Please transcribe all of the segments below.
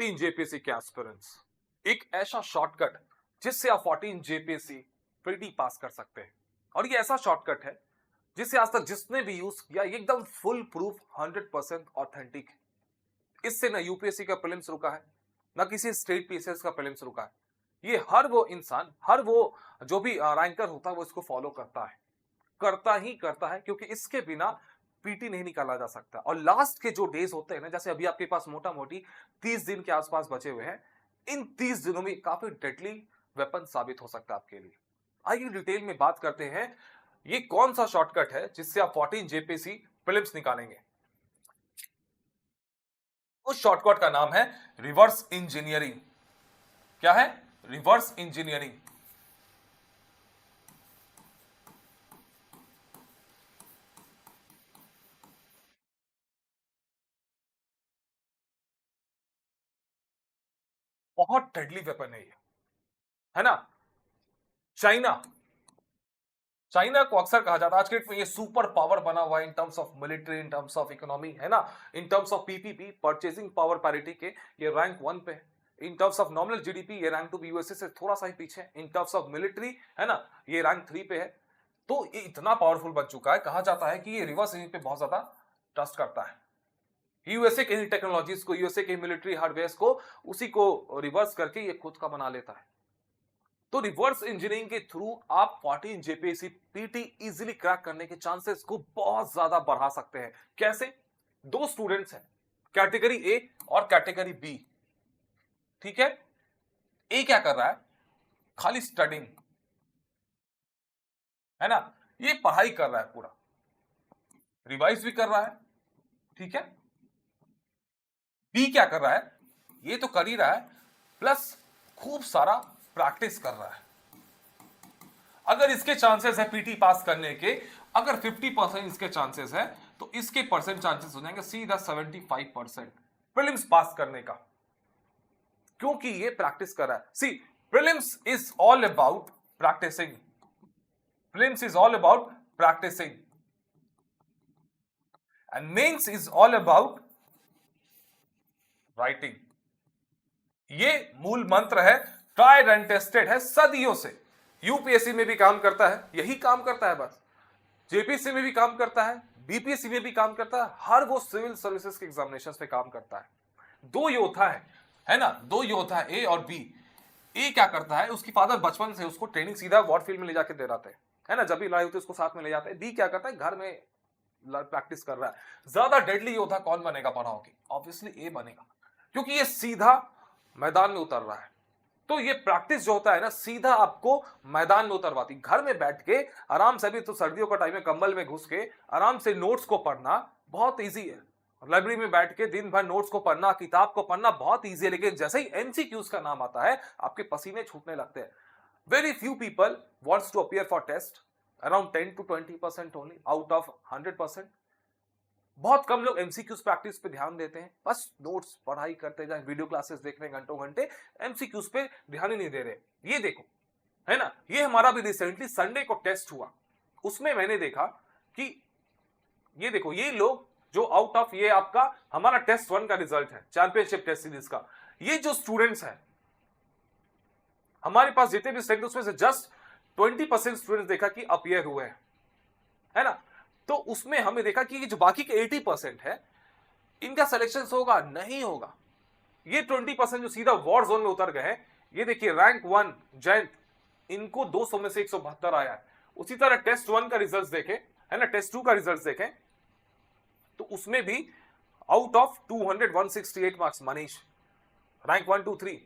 14 JPSC के aspirants, एक ऐसा शॉर्टकट जिससे आप 14 जेपीएससी प्रीटी पास कर सकते हैं। और ये ऐसा शॉर्टकट है जिसे आज तक जिसने भी यूज किया एकदम फुल प्रूफ 100% ऑथेंटिक है। इससे ना यूपीएससी का प्रीलिम्स रुका है, ना किसी स्टेट पीसीएस का प्रीलिम्स रुका है। ये हर वो इंसान, हर वो जो भी रैंकर होता है वो इसको फॉलो करता ही करता है, क्योंकि इसके बिना पीटी नहीं निकाला जा सकता। और लास्ट के जो डेज होते हैं ना, जैसे अभी आपके पास मोटा मोटी 30 दिन के आसपास बचे हुए हैं, इन 30 दिनों में काफी डेडली वेपन साबित हो सकता है आपके लिए। आइए डिटेल में बात करते हैं, ये कौन सा शॉर्टकट है जिससे आप 14 जेपीएससी प्रीलिम्स निकालेंगे। उस शॉर्टकट का नाम है रिवर्स इंजीनियरिंग। क्या है? Reverse engineering. बहुत डेडली वेपन है ये, है ना। चाइना को अक्सर कहा जाता है आज के डेट में ये सुपर पावर बना हुआ है in terms of military, in terms of economy, है ना। In terms of PPP, purchasing power parity के ये रैंक 1 पे है। In terms of nominal GDP ये रैंक 2 यूएसए से थोड़ा सा ही पीछे है। इन टर्म्स ऑफ मिलिट्री, है ना, ये रैंक 3 पे है। तो ये इतना पावरफुल बन चुका है, कहा जाता है कि ये रिवर्स इंजीनियरिंग पे बहुत ज्यादा ट्रस्ट करता है। यूएसए के टेक्नोलॉजीज को, यूएसए के मिलिट्री हार्डवेयर को, उसी को रिवर्स करके ये खुद का बना लेता है। तो रिवर्स इंजीनियरिंग के थ्रू आप 14 जेपीएससी पीटी इजीली क्रैक करने के चांसेस को बहुत ज्यादा बढ़ा सकते हैं। कैसे? दो स्टूडेंट्स हैं, कैटेगरी ए और कैटेगरी बी, ठीक है। ए क्या कर रहा है? खाली स्टडिंग, है ना, ये पढ़ाई कर रहा है, पूरा रिवाइज भी कर रहा है, ठीक है। बी क्या कर रहा है? ये तो कर ही रहा है, प्लस खूब सारा प्रैक्टिस कर रहा है। अगर इसके चांसेस है पीटी पास करने के, अगर 50% इसके चांसेस है, तो इसके परसेंट चांसेस हो जाएंगे सीधा 75% प्रीलिम्स पास करने का, क्योंकि ये प्रैक्टिस कर रहा है। See, prelims is all about practising. Prelims is all about practising and mains is all about writing. ये मूल मंत्र है, ट्राइड एंड टेस्टेड है सदियों से। यूपीएससी में भी काम करता है, यही काम करता है, बस जेपीएससी में भी काम करता है, बीपीएससी में भी काम करता है, हर वो सिविल सर्विसेज के एग्जामिनेशंस पे काम करता है। दो योद्धा है ना, दो योद्धा ए और बी। ए क्या करता है? उसकी फादर बचपन से उसको ट्रेनिंग सीधा वॉर फील्ड में ले जाके दे रहे थे, है ना, जब भी लड़ाई होती है उसको साथ में ले जाते हैं। बी क्या करता है? घर में प्रैक्टिस कर रहा है। ज्यादा डेडली योद्धा कौन बनेगा पढ़ाओ की? ऑब्वियसली ए बनेगा, क्योंकि ये सीधा मैदान में उतर रहा है। तो ये प्रैक्टिस जो होता है ना, सीधा आपको मैदान में उतरवाती। घर में बैठ के आराम से, भी तो सर्दियों का टाइम में कंबल में घुस के आराम से नोट्स को पढ़ना बहुत इजी है। लाइब्रेरी में बैठ के दिन भर नोट्स को पढ़ना, किताब को पढ़ना बहुत इजी है, लेकिन जैसे ही एमसीक्यूज का नाम आता है आपके पसीने छूटने लगते हैं। Very few people wants to appear for test, around 10 to 20% only out of 100%। बहुत कम लोग एमसीक्यूज प्रैक्टिस पे ध्यान देते हैं, बस नोट्स पढ़ाई करते जाए, वीडियो क्लासेस देख रहे हैं घंटों घंटे, एमसीक्यूज पे ध्यान ही नहीं दे रहे। ये देखो, है ना, ये हमारा भी रिसेंटली संडे को टेस्ट हुआ, उसमें मैंने देखा कि ये देखो, ये लोग जो आउट ऑफ, ये आपका हमारा टेस्ट 1 का रिजल्ट है, चैंपियनशिप टेस्ट सीरीज का। ये जो स्टूडेंट्स हैं हमारे पास जितने भी स्टूडेंट, उसमें से जस्ट 20% स्टूडेंट्स देखा कि अपीयर हुए हैं, है ना। तो उसमें हमें देखा कि जो बाकी के 80% है, इनका सिलेक्शन होगा नहीं होगा। ये 20% जो सीधा वॉर जोन में उतर गए हैं, ये देखिए रैंक 1 जैंत, इनको 200 में से 172 आया है। उसी तरह टेस्ट 1 का रिजल्ट देखें, है ना, टेस्ट 2 का रिजल्ट देखें, तो उसमें भी out of 200 168 marks, Manish, rank 1 2 3,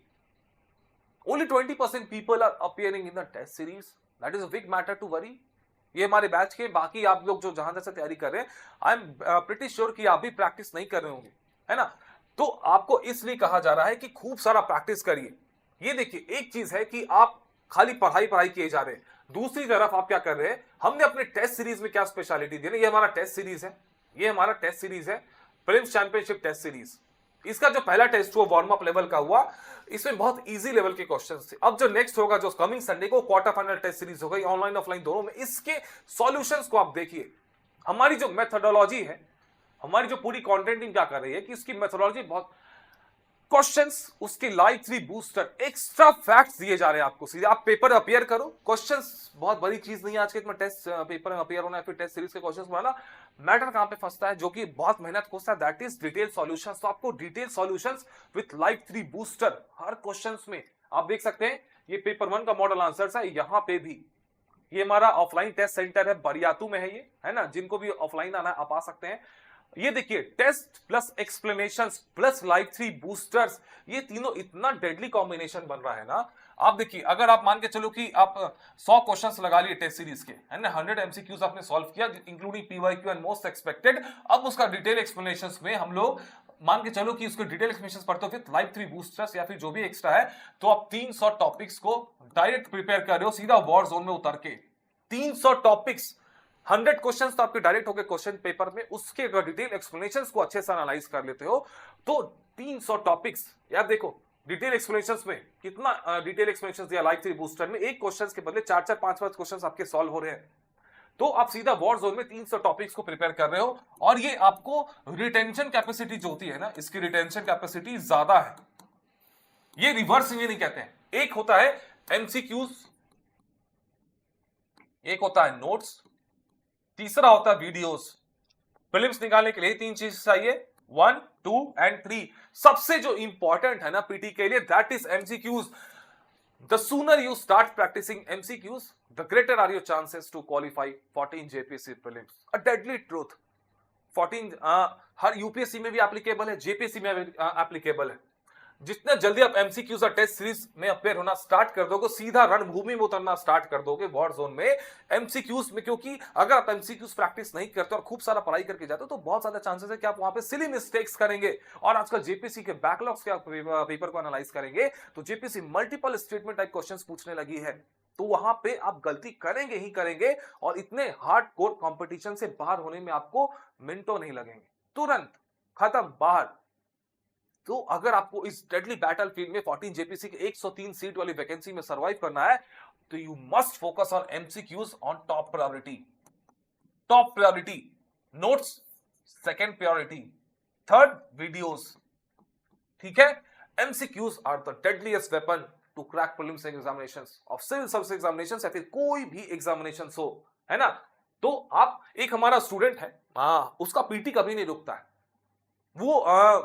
only 20% people are appearing in the test series. That is a big matter to worry. ये हमारे बैच के बाकी आप लोग जो जहां से तैयारी कर रहे हैं, आई एम प्रिटी श्योर कि आप भी प्रैक्टिस नहीं कर रहे होंगे, है ना। तो आपको इसलिए कहा जा रहा है कि खूब सारा प्रैक्टिस करिए। ये देखिए, एक चीज है कि आप खाली पढ़ाई किए जा रहे हैं, दूसरी तरफ आप क्या कर रहे हैं, हमने अपने टेस्ट सीरीज में क्या स्पेशलिटी दी ना, ये हमारा टेस्ट सीरीज है, ये हमारा टेस्ट सीरीज है, प्रीलिम्स चैंपियनशिप टेस्ट सीरीज। इसका जो पहला टेस्ट हुआ वार्म अप लेवल का हुआ, इसमें बहुत इजी लेवल के क्वेश्चंस थे। अब जो नेक्स्ट होगा, जो कमिंग संडे को क्वार्टर फाइनल टेस्ट सीरीज होगा, ऑनलाइन ऑफलाइन दोनों में, इसके सॉल्यूशंस को आप देखिए। हमारी जो मेथोडोलॉजी है, हमारी जो पूरी कंटेंटिंग क्या कर रही है कि इसकी मेथोडोलॉजी बहुत क्वेश्चंस, उसके लाइव 3 बूस्टर, एक्स्ट्रा फैक्ट्स दिए जा रहे हैं आपको सीधे। आप पेपर अपियर करो, क्वेश्चंस बहुत बड़ी चीज नहीं है आज के में टेस्ट पेपर में अपियर होना है, फिर टेस्ट सीरीज के क्वेश्चंस बनाना। मैटर कहां पे फंसता है, जो कि बहुत मेहनत खोजता है, दैट इज डिटेल सॉल्यूशंस। तो आपको detail solutions with live 3 booster her questions में आप देख सकते हैं। ये पेपर 1 का मॉडल आंसर्स है, यहां पे भी ये हमारा ऑफलाइन टेस्ट सेंटर है, बरियातू में है ये, है ना। जिनको भी ऑफलाइन आना है आप आ सकते हैं। ये देखिए, test plus explanations plus live 3 boosters, ये तीनों इतना डेडली कॉम्बिनेशन बन रहा है ना। आप देखिए, अगर आप मान के चलो कि आप 100 क्वेश्चंस लगा लिए टेस्ट सीरीज के, है ना, 100 एमसीक्यूज आपने सॉल्व किया including PYQ and most expected. अब उसका डिटेल एक्सप्लेनेशंस में हम लोग मान के चलो कि उसके डिटेल एक्सप्लेनेशंस पढ़ते हो फिर लाइव 3 बूस्टर्स या फिर जो भी एक्स्ट्रा है, तो आप 300 टॉपिक्स को डायरेक्ट प्रिपेयर कर रहे हो सीधा वॉर जोन में उतर के। 300 टॉपिक्स, 100 क्वेश्चंस तो आपके डायरेक्ट हो गए क्वेश्चन पेपर में, उसके अगर डिटेल एक्सप्लेनेशंस को अच्छे से एनालाइज कर लेते हो तो 300 टॉपिक्स। यार देखो, डिटेल एक्सप्लेनेशंस में कितना डिटेल एक्सप्लेनेशंस दिया लाइव 3 बूस्टर में, एक क्वेश्चंस के बदले 4-4 5-5 क्वेश्चंस आपके सॉल्व हो रहे हैं। तो आप सीधा वॉर जोन में 300 टॉपिक्स को प्रिपेयर कर रहे हो, और ये आपको रिटेंशन कैपेसिटी जो होती है ना, इसकी रिटेंशन कैपेसिटी ज्यादा है। ये रिवर्स इंजीनियरिंग कहते हैं। एक होता है एमसीक्यूज, एक होता है नोट्स, तीसरा होता है वीडियोस। प्रीलिम्स निकालने के लिए 3 चीज चाहिए, 1, 2 एंड 3। सबसे जो इंपॉर्टेंट है ना पीटी के लिए, that is MCQs. The sooner you start practising MCQs, the greater are your chances to qualify 14 JPSC prelims. A deadly truth. 14 हर यूपीएससी में भी एप्लीकेबल है, जेपीएससी में एप्लीकेबल है। जितने जल्दी आप एमसीक्यूज और टेस्ट सीरीज में अपेयर होना स्टार्ट कर दोगे, सीधा रणभूमि में उतरना स्टार्ट कर दोगे वॉर जोन में एमसीक्यूज में। क्योंकि अगर आप एमसीक्यूज प्रैक्टिस नहीं करते और खूब सारा पढ़ाई करके जाते हो तो बहुत ज्यादा चांसेस है कि आप वहां पे सिली मिस्टेक्स करेंगे। और आजकल जेपीसी के बैकलॉग्स के पेपर को एनालाइज करेंगे तो JPC multiple statement type questions पूछने लगी है, तो वहां पे आप गलती करेंगे ही करेंगे, और इतने हार्ड कोर कॉम्पिटिशन से बाहर होने में आपको मिनटों नहीं लगेंगे, तुरंत खत्म, बाहर। तो अगर आपको इस डेडली बैटलफील्ड में 14 जेपीसी के 103 सीट वाली वैकेंसी में सर्वाइव करना है, तो you must focus on MCQs on top priority. Top priority notes, second priority, third videos. ठीक है, MCQs are the deadliest weapon to crack prelims examinations of civil service examinations या फिर कोई भी एग्जामिनेशंस हो, है ना। तो आप, एक हमारा स्टूडेंट है, उसका पीटी कभी नहीं रुकता है। वो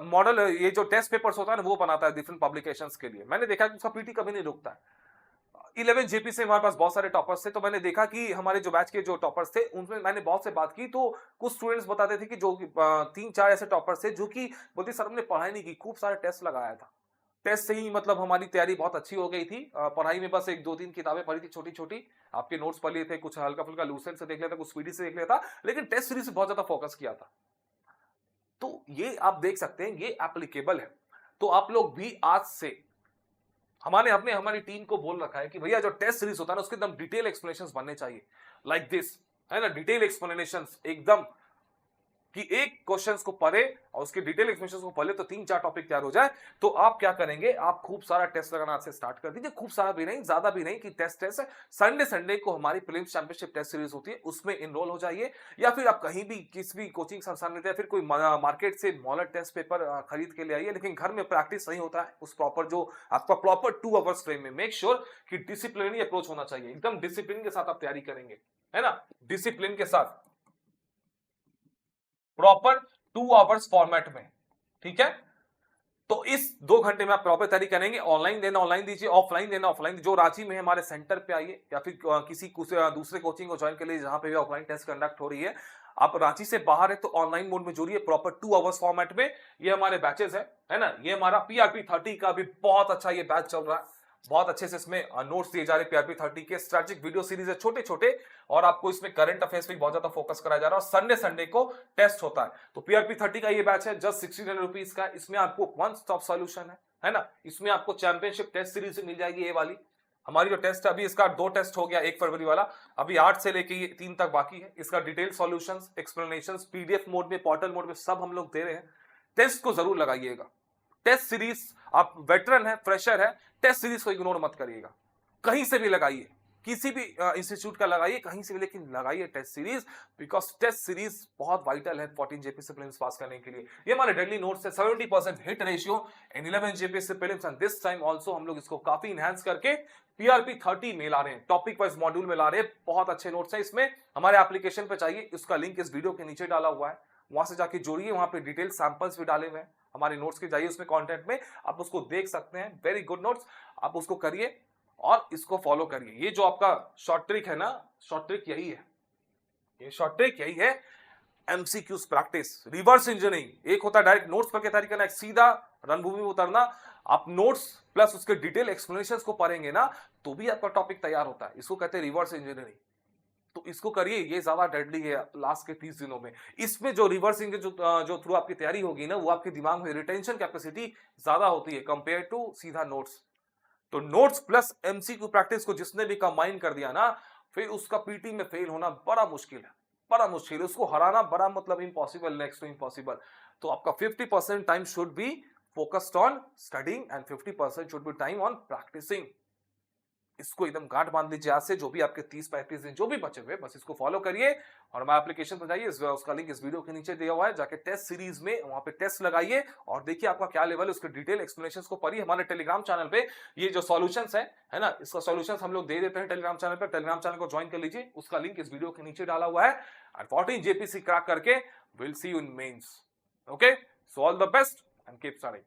मॉडल ये जो टेस्ट पेपर्स होता है ना वो बनाता है डिफरेंट पब्लिकेशंस के लिए। मैंने देखा कि उसका पीटी कभी नहीं रुकता है। 11 जेपी से हमारे पास बहुत सारे टॉपर्स थे, तो मैंने देखा कि हमारे जो बैच के जो टॉपर्स थे उनमें मैंने बहुत से बात की, तो कुछ स्टूडेंट्स बताते थे कि जो 3-4 ऐसे टॉपर्स थे जो कि बोलते सर हमने पढ़ाई नहीं की, खूब सारे टेस्ट लगाया था, टेस्ट से ही मतलब हमारी तैयारी बहुत अच्छी हो गई थी, पढ़ाई में बस 1-2-3 किताबें पढ़ी थी छोटी छोटी, आपके नोट्स पढ़ लिए थे, कुछ हल्का फुल्का लूसेंट से देख लिया था, कुछ स्पीडी से देख लिया था, लेकिन टेस्ट सीरीज से बहुत ज्यादा फोकस किया था। तो ये आप देख सकते हैं, ये एप्लीकेबल है। तो आप लोग भी आज से, हमने हमारी टीम को बोल रखा है कि भैया जो टेस्ट सीरीज होता है ना उसके एकदम डिटेल एक्सप्लेनेशंस बनने चाहिए, लाइक दिस, है ना, डिटेल एक्सप्लेनेशंस एकदम, कि एक क्वेश्चंस को पढ़े और उसके डिटेल एक्सप्लेनेशंस को पढ़े तो 3-4 टॉपिक तैयार हो जाए। तो आप क्या करेंगे, आप खूब सारा टेस्ट लगाना आज से स्टार्ट कर दीजिए, खूब सारा भी नहीं, ज्यादा भी नहीं, कि टेस्ट संडे को हमारी प्रीलिम्स चैंपियनशिप टेस्ट सीरीज होती है, उसमें इनरोल हो जाइए। या फिर आप कहीं भी किसी भी कोचिंग संस्थान में, या फिर कोई मार्केट से मॉडल टेस्ट पेपर खरीद के ले आइए, लेकिन घर में प्रैक्टिस नहीं होता है उस प्रॉपर, जो आपका प्रॉपर 2 आवर्स फ्रेम में। मेक श्योर कि डिसिप्लिनरी अप्रोच होना चाहिए, एकदम डिसिप्लिन के साथ आप तैयारी करेंगे, है ना, डिसिप्लिन के साथ, प्रॉपर 2 आवर्स फॉर्मेट में। ठीक है, तो इस 2 घंटे में आप प्रॉपर तैयारी करेंगे। ऑनलाइन देना ऑनलाइन दीजिए, ऑफलाइन देना ऑफलाइन। जो रांची में है हमारे सेंटर पे आइए, या फिर किसी दूसरे कोचिंग को ज्वाइन कर लीजिए जहां पे भी ऑफलाइन टेस्ट कंडक्ट हो रही है। आप रांची से बाहर है तो ऑनलाइन मोड में जुड़िए, प्रॉपर 2 आवर्स फॉर्मेट में। ये हमारे बैचेस है ना, ये हमारा पीआरपी 30 का भी बहुत अच्छा ये बैच चल रहा है, बहुत अच्छे से इसमें नोट्स दिए जा रहे हैं पीआरपी 30 के, स्ट्रैटेजिक वीडियो सीरीज है छोटे छोटे, और आपको इसमें करंट अफेयर्स पे बहुत ज्यादा फोकस कराया जा रहा है। और संडे को टेस्ट होता है। तो पीआरपी 30 का ये बैच है, जस्ट 1600 रुपीज का। इसमें आपको 1 स्टॉप सॉल्यूशन है ना, इसमें आपको चैंपियनशिप टेस्ट सीरीज मिल जाएगी, ये वाली हमारी जो टेस्ट है। अभी इसका 2 टेस्ट हो गया, 1 फरवरी वाला, अभी 8 से लेके 3 तक बाकी है। इसका detail solutions, explanations PDF mode में, पोर्टल मोड में सब हम लोग दे रहे हैं। टेस्ट को जरूर लगाइएगा। टेस्ट सीरीज, आप वेटरन है, फ्रेशर है, टेस्ट सीरीज को इग्नोर मत करिएगा, कहीं से भी लगाइए, किसी भी इंस्टीट्यूट का लगाइए, कहीं से भी, लेकिन लगाइए test series, because test series बहुत वाइटल है 14 जेपीएससी प्रीलिम्स पास करने के लिए। ये हमारे डेडली नोट्स है, 70% hit ratio in 11 JPSC prelims, and this time also हम लोग इसको काफी इनहैंस करके पीआरपी 30 में ला रहे हैं, टॉपिक वाइज मॉड्यूल में ला रहे हैं। बहुत अच्छे नोट्स हैं इसमें, हमारे एप्लीकेशन पे चाहिए, उसका लिंक इस वीडियो के नीचे डाला हुआ है, वहां से जाके जोड़िए, वहां पे डिटेल सैंपल्स भी डाले हुए हैं हमारे नोट्स के, जाइए उसमें कंटेंट में आप उसको देख सकते हैं। वेरी गुड नोट्स, आप उसको करिए और इसको फॉलो करिए। ये जो आपका शॉर्ट ट्रिक है ना, शॉर्ट ट्रिक यही है, ये शॉर्ट ट्रिक यही है, एमसीक्यूज प्रैक्टिस, रिवर्स इंजीनियरिंग। एक होता है डायरेक्ट नोट्स पढ़ के तैयारी करना, एक सीधा रणभूमि में उतरना। आप नोट्स प्लस उसके डिटेल एक्सप्लेनेशंस को पढ़ेंगे ना, तो भी आपका टॉपिक तैयार होता है। इसको कहते हैं रिवर्स इंजीनियरिंग। तो इसको करिए, ये ज्यादा डेडली है लास्ट के 30 दिनों में। इसमें जो रिवर्स इंजीनियरिंग जो थ्रू आपकी तैयारी होगी ना, वो आपके दिमाग में रिटेंशन कैपेसिटी ज्यादा होती है कंपेयर टू सीधा नोट्स। तो नोट्स प्लस एमसीक्यू प्रैक्टिस को जिसने भी कंबाइन कर दिया ना, फिर उसका पीटी में फेल होना बड़ा मुश्किल है, बड़ा मुश्किल है। उसको हराना बड़ा मतलब इम्पॉसिबल, नेक्स्ट टू इम्पॉसिबल। तो आपका 50% time should be focused on studying and 50% should be time on practising. इसको एकदम गांठ बांध लीजिए आज से, जो भी आपके 30-35 दिन जो भी बचे हुए, बस इसको फॉलो करिए और हमारे एप्लीकेशन पर जाइए, उसका लिंक इस वीडियो के नीचे दिया हुआ है, जाके टेस्ट सीरीज में वहां पे टेस्ट लगाइए और देखिए आपका क्या लेवल है, उसके डिटेल एक्सप्लेनेशंस को पढ़िए। हमारे टेलीग्राम चैनल पे ये जो सॉल्यूशंस है ना, इसका सॉल्यूशंस हम लोग दे देते हैं टेलीग्राम चैनल पर। टेलीग्राम चैनल को ज्वाइन कर लीजिए, उसका लिंक इस वीडियो के नीचे डाला हुआ है। और 14 जेपीसी क्रैक करके will see you in mains. Okay, so all the best and keep studying.